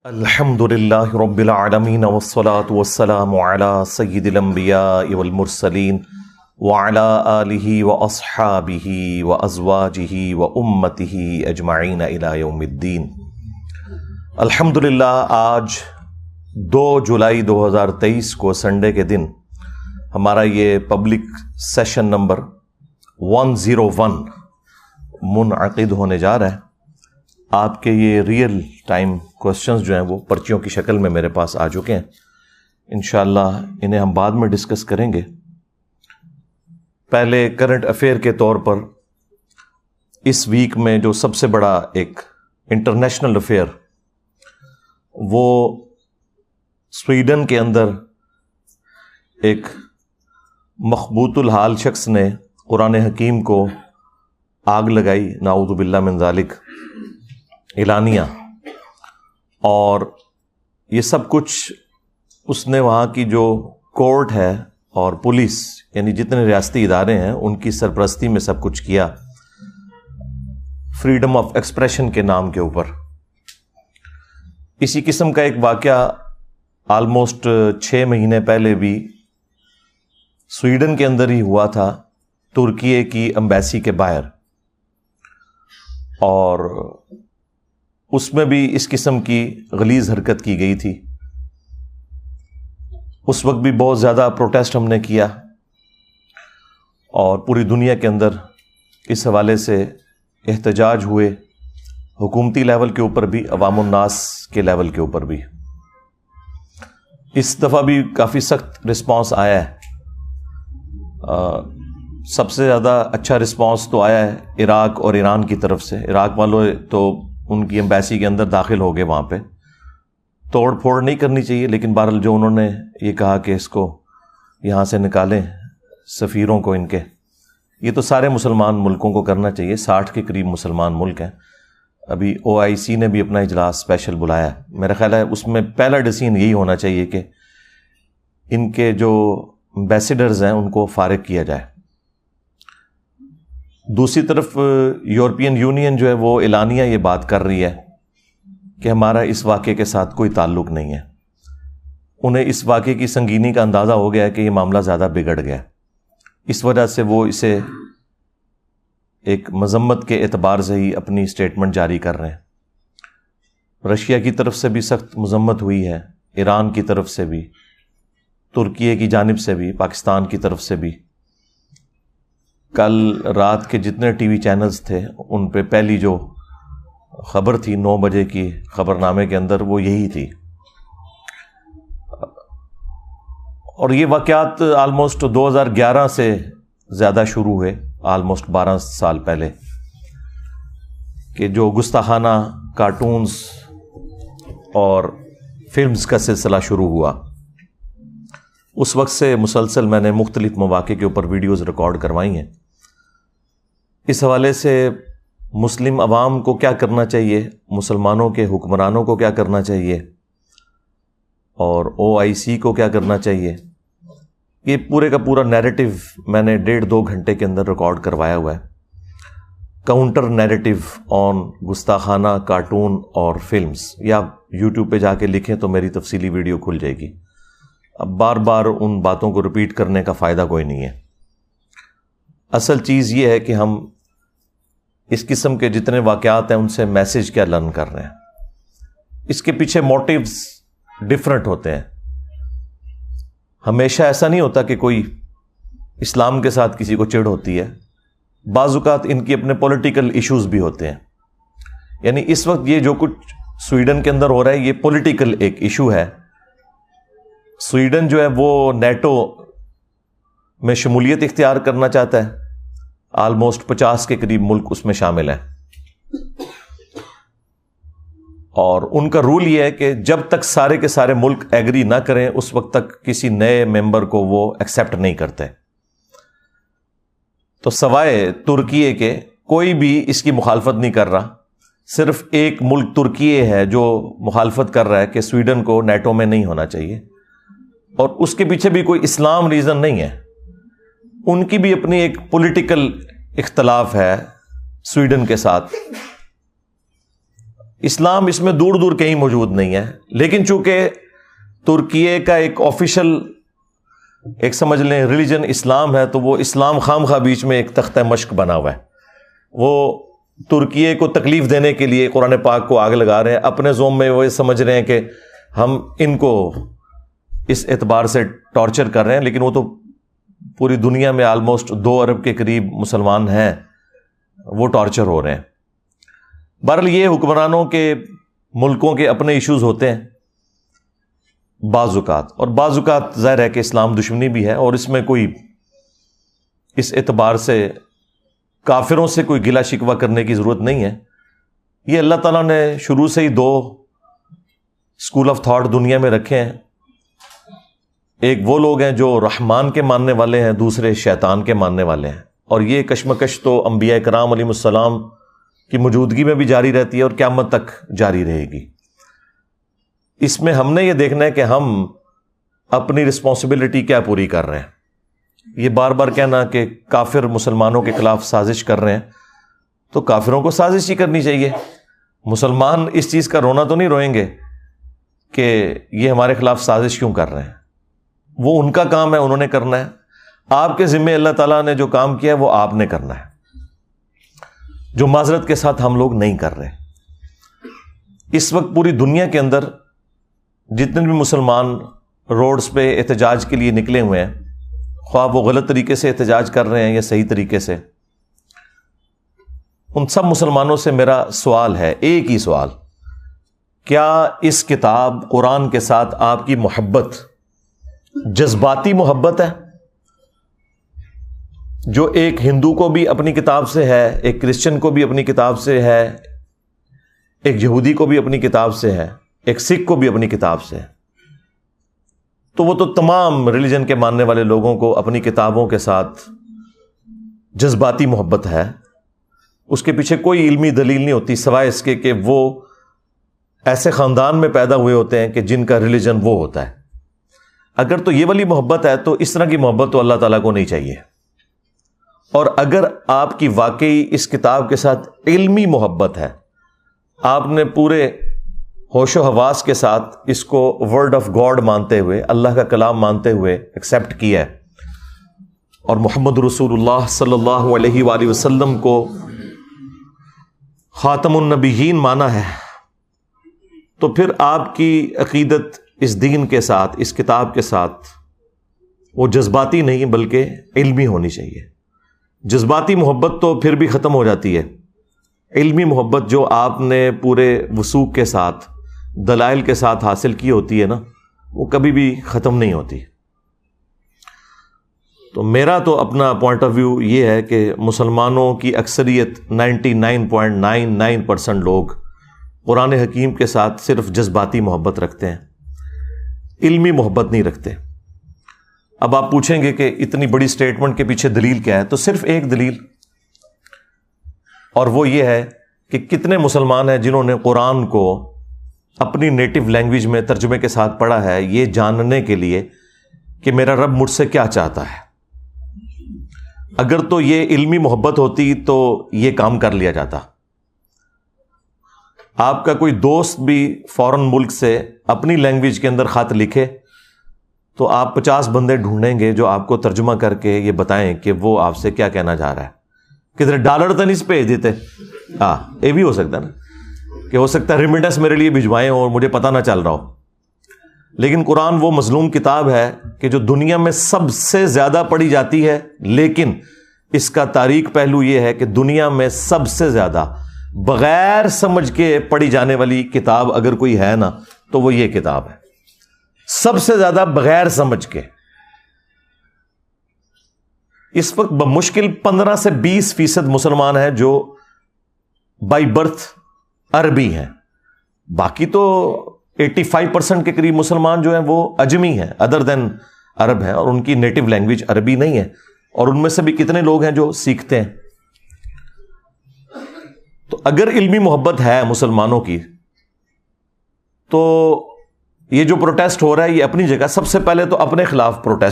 الحمدللہ رب العالمین والصلاة والسلام علی سید الانبیاء والمرسلین وعلی آلہ واصحابہ وازواجہ وامتہ اجمعین الی یوم الدین۔ الحمدللہ آج 2 جولائی 2023 کو سنڈے کے دن ہمارا یہ پبلک سیشن نمبر 101 منعقد ہونے جا رہا ہے۔ آپ کے یہ ریئل ٹائم کوسچنز جو ہیں وہ پرچیوں کی شکل میں میرے پاس آ چکے ہیں، انشاءاللہ انہیں ہم بعد میں ڈسکس کریں گے۔ پہلے کرنٹ افیئر کے طور پر اس ویک میں جو سب سے بڑا ایک انٹرنیشنل افیئر وہ سویڈن کے اندر ایک مخبوط الحال شخص نے قرآن حکیم کو آگ لگائی، نعوذ باللہ من ذالک، اعلانیہ، اور یہ سب کچھ اس نے وہاں کی جو کورٹ ہے اور پولیس یعنی جتنے ریاستی ادارے ہیں ان کی سرپرستی میں سب کچھ کیا، فریڈم آف ایکسپریشن کے نام کے اوپر۔ اسی قسم کا ایک واقعہ آلموسٹ 6 مہینے پہلے بھی سویڈن کے اندر ہی ہوا تھا، ترکی کی ایمبیسی کے باہر، اور اس میں بھی اس قسم کی غلیظ حرکت کی گئی تھی۔ اس وقت بھی بہت زیادہ پروٹیسٹ ہم نے کیا اور پوری دنیا کے اندر اس حوالے سے احتجاج ہوئے، حکومتی لیول کے اوپر بھی، عوام الناس کے لیول کے اوپر بھی۔ اس دفعہ بھی کافی سخت رسپانس آیا ہے۔ سب سے زیادہ اچھا رسپانس تو آیا ہے عراق اور ایران کی طرف سے۔ عراق والوں تو ان کی ایمبیسی کے اندر داخل ہو گئے، وہاں پہ توڑ پھوڑ نہیں کرنی چاہیے، لیکن بہرحال جو انہوں نے یہ کہا کہ اس کو یہاں سے نکالیں سفیروں کو ان کے، یہ تو سارے مسلمان ملکوں کو کرنا چاہیے، 60 کے قریب مسلمان ملک ہیں۔ ابھی OIC نے بھی اپنا اجلاس اسپیشل بلایا ہے، میرا خیال ہے اس میں پہلا ڈیسیژن یہی ہونا چاہیے کہ ان کے جو ایمبیسیڈرز ہیں ان کو فارغ کیا جائے۔ دوسری طرف یورپین یونین جو ہے وہ اعلانیہ یہ بات کر رہی ہے کہ ہمارا اس واقعے کے ساتھ کوئی تعلق نہیں ہے۔ انہیں اس واقعے کی سنگینی کا اندازہ ہو گیا ہے کہ یہ معاملہ زیادہ بگڑ گیا، اس وجہ سے وہ اسے ایک مذمت کے اعتبار سے ہی اپنی اسٹیٹمنٹ جاری کر رہے ہیں۔ رشیا کی طرف سے بھی سخت مذمت ہوئی ہے، ایران کی طرف سے بھی، ترکی کی جانب سے بھی، پاکستان کی طرف سے بھی۔ کل رات کے جتنے ٹی وی چینلز تھے ان پہ پہلی جو خبر تھی 9 بجے کی خبر نامے کے اندر وہ یہی تھی، اور یہ واقعات آلموسٹ 2011 سے زیادہ شروع ہوئے، آلموسٹ 12 سال پہلے، کہ جو گستاخانہ کارٹونز اور فلمز کا سلسلہ شروع ہوا۔ اس وقت سے مسلسل میں نے مختلف مواقع کے اوپر ویڈیوز ریکارڈ کروائی ہیں۔ اس حوالے سے مسلم عوام کو کیا کرنا چاہیے، مسلمانوں کے حکمرانوں کو کیا کرنا چاہیے، اور OIC کو کیا کرنا چاہیے، یہ پورے کا پورا نیریٹو میں نے 1.5-2 گھنٹے کے اندر ریکارڈ کروایا ہوا ہے۔ کاؤنٹر نیریٹو آن گستاخانہ کارٹون اور فلمز، یا YouTube پہ جا کے لکھیں تو میری تفصیلی ویڈیو کھل جائے گی۔ اب بار بار ان باتوں کو ریپیٹ کرنے کا فائدہ کوئی نہیں ہے۔ اصل چیز یہ ہے کہ ہم اس قسم کے جتنے واقعات ہیں ان سے میسج کیا لرن کر رہے ہیں، اس کے پیچھے موٹیوز ڈفرنٹ ہوتے ہیں۔ ہمیشہ ایسا نہیں ہوتا کہ کوئی اسلام کے ساتھ کسی کو چڑ ہوتی ہے، بعض اوقات ان کی اپنے پولیٹیکل ایشوز بھی ہوتے ہیں۔ یعنی اس وقت یہ جو کچھ سویڈن کے اندر ہو رہا ہے یہ پولیٹیکل ایک ایشو ہے۔ سویڈن جو ہے وہ نیٹو میں شمولیت اختیار کرنا چاہتا ہے، آلموسٹ 50 کے قریب ملک اس میں شامل ہیں، اور ان کا رول یہ ہے کہ جب تک سارے کے سارے ملک ایگری نہ کریں اس وقت تک کسی نئے ممبر کو وہ ایکسیپٹ نہیں کرتے۔ تو سوائے ترکی کے کوئی بھی اس کی مخالفت نہیں کر رہا، صرف ایک ملک ترکی ہے جو مخالفت کر رہا ہے کہ سویڈن کو نیٹو میں نہیں ہونا چاہیے، اور اس کے پیچھے بھی کوئی اسلام ریزن نہیں ہے، ان کی بھی اپنی ایک پولیٹیکل اختلاف ہے سویڈن کے ساتھ۔ اسلام اس میں دور دور کہیں موجود نہیں ہے، لیکن چونکہ ترکیے کا ایک آفیشل ایک سمجھ لیں ریلیجن اسلام ہے، تو وہ اسلام خام خواہ بیچ میں ایک تختہ مشق بنا ہوا ہے. وہ ترکیے کو تکلیف دینے کے لیے قرآن پاک کو آگ لگا رہے ہیں، اپنے زوم میں وہ سمجھ رہے ہیں کہ ہم ان کو اس اعتبار سے ٹارچر کر رہے ہیں، لیکن وہ تو پوری دنیا میں آلموسٹ 2 ارب کے قریب مسلمان ہیں، وہ ٹارچر ہو رہے ہیں. بہرحال یہ حکمرانوں کے ملکوں کے اپنے ایشوز ہوتے ہیں بعض اوقات، اور بعض اوقات ظاہر ہے کہ اسلام دشمنی بھی ہے، اور اس میں کوئی اس اعتبار سے کافروں سے کوئی گلہ شکوہ کرنے کی ضرورت نہیں ہے. یہ اللہ تعالیٰ نے شروع سے ہی 2 اسکول آف تھاٹ دنیا میں رکھے ہیں. ایک وہ لوگ ہیں جو رحمان کے ماننے والے ہیں، دوسرے شیطان کے ماننے والے ہیں، اور یہ کشمکش تو انبیاء کرام علیہ السلام کی موجودگی میں بھی جاری رہتی ہے اور قیامت تک جاری رہے گی. اس میں ہم نے یہ دیکھنا ہے کہ ہم اپنی رسپانسبلٹی کیا پوری کر رہے ہیں. یہ بار بار کہنا کہ کافر مسلمانوں کے خلاف سازش کر رہے ہیں، تو کافروں کو سازش ہی کرنی چاہیے. مسلمان اس چیز کا رونا تو نہیں روئیں گے کہ یہ ہمارے خلاف سازش کیوں کر رہے ہیں. وہ ان کا کام ہے، انہوں نے کرنا ہے. آپ کے ذمے اللہ تعالیٰ نے جو کام کیا ہے وہ آپ نے کرنا ہے، جو معذرت کے ساتھ ہم لوگ نہیں کر رہے. اس وقت پوری دنیا کے اندر جتنے بھی مسلمان روڈز پہ احتجاج کے لیے نکلے ہوئے ہیں، خواہ وہ غلط طریقے سے احتجاج کر رہے ہیں یا صحیح طریقے سے، ان سب مسلمانوں سے میرا سوال ہے، ایک ہی سوال: کیا اس کتاب قرآن کے ساتھ آپ کی محبت جذباتی محبت ہے، جو ایک ہندو کو بھی اپنی کتاب سے ہے، ایک کرسچن کو بھی اپنی کتاب سے ہے، ایک یہودی کو بھی اپنی کتاب سے ہے، ایک سکھ کو بھی اپنی کتاب سے ہے؟ تو وہ تو تمام ریلیجن کے ماننے والے لوگوں کو اپنی کتابوں کے ساتھ جذباتی محبت ہے. اس کے پیچھے کوئی علمی دلیل نہیں ہوتی سوائے اس کے کہ وہ ایسے خاندان میں پیدا ہوئے ہوتے ہیں کہ جن کا ریلیجن وہ ہوتا ہے. اگر تو یہ والی محبت ہے تو اس طرح کی محبت تو اللہ تعالیٰ کو نہیں چاہیے. اور اگر آپ کی واقعی اس کتاب کے ساتھ علمی محبت ہے، آپ نے پورے ہوش و حواس کے ساتھ اس کو ورڈ آف گاڈ مانتے ہوئے، اللہ کا کلام مانتے ہوئے ایکسیپٹ کیا ہے، اور محمد رسول اللہ صلی اللہ علیہ وآلہ وسلم کو خاتم النبیین مانا ہے، تو پھر آپ کی عقیدت اس دین کے ساتھ، اس کتاب کے ساتھ، وہ جذباتی نہیں بلکہ علمی ہونی چاہیے. جذباتی محبت تو پھر بھی ختم ہو جاتی ہے. علمی محبت جو آپ نے پورے وثوق کے ساتھ، دلائل کے ساتھ حاصل کی ہوتی ہے نا، وہ کبھی بھی ختم نہیں ہوتی. تو میرا تو اپنا پوائنٹ آف ویو یہ ہے کہ مسلمانوں کی اکثریت 99.99% لوگ قرآن حکیم کے ساتھ صرف جذباتی محبت رکھتے ہیں، علمی محبت نہیں رکھتے. اب آپ پوچھیں گے کہ اتنی بڑی سٹیٹمنٹ کے پیچھے دلیل کیا ہے؟ تو صرف ایک دلیل، اور وہ یہ ہے کہ کتنے مسلمان ہیں جنہوں نے قرآن کو اپنی نیٹو لینگویج میں ترجمے کے ساتھ پڑھا ہے، یہ جاننے کے لیے کہ میرا رب مجھ سے کیا چاہتا ہے. اگر تو یہ علمی محبت ہوتی تو یہ کام کر لیا جاتا. آپ کا کوئی دوست بھی فورن ملک سے اپنی لینگویج کے اندر خط لکھے تو آپ 50 بندے ڈھونڈیں گے جو آپ کو ترجمہ کر کے یہ بتائیں کہ وہ آپ سے کیا کہنا چاہ رہا ہے. کدھر ڈالر تو نہیں بھیج دیتے؟ ہاں، یہ بھی ہو سکتا ہے نا کہ ہو سکتا ہے ریمیٹنس میرے لیے بھجوائیں اور مجھے پتہ نہ چل رہا ہو. لیکن قرآن وہ مظلوم کتاب ہے کہ جو دنیا میں سب سے زیادہ پڑھی جاتی ہے، لیکن اس کا تاریک پہلو یہ ہے کہ دنیا میں سب سے زیادہ بغیر سمجھ کے پڑھی جانے والی کتاب اگر کوئی ہے نا تو وہ یہ کتاب ہے. سب سے زیادہ بغیر سمجھ کے. اس وقت بمشکل 15 سے 20% مسلمان ہیں جو بائی برتھ عربی ہیں. باقی تو 85% کے قریب مسلمان جو ہیں وہ اجمی ہیں، ادر دین عرب ہیں، اور ان کی نیٹو لینگویج عربی نہیں ہے. اور ان میں سے بھی کتنے لوگ ہیں جو سیکھتے ہیں. تو اگر علمی محبت ہے مسلمانوں کی تو یہ جو پروٹیسٹ ہو رہا ہے یہ اپنی جگہ، سب سے پہلے تو اپنے خلاف پروٹیسٹ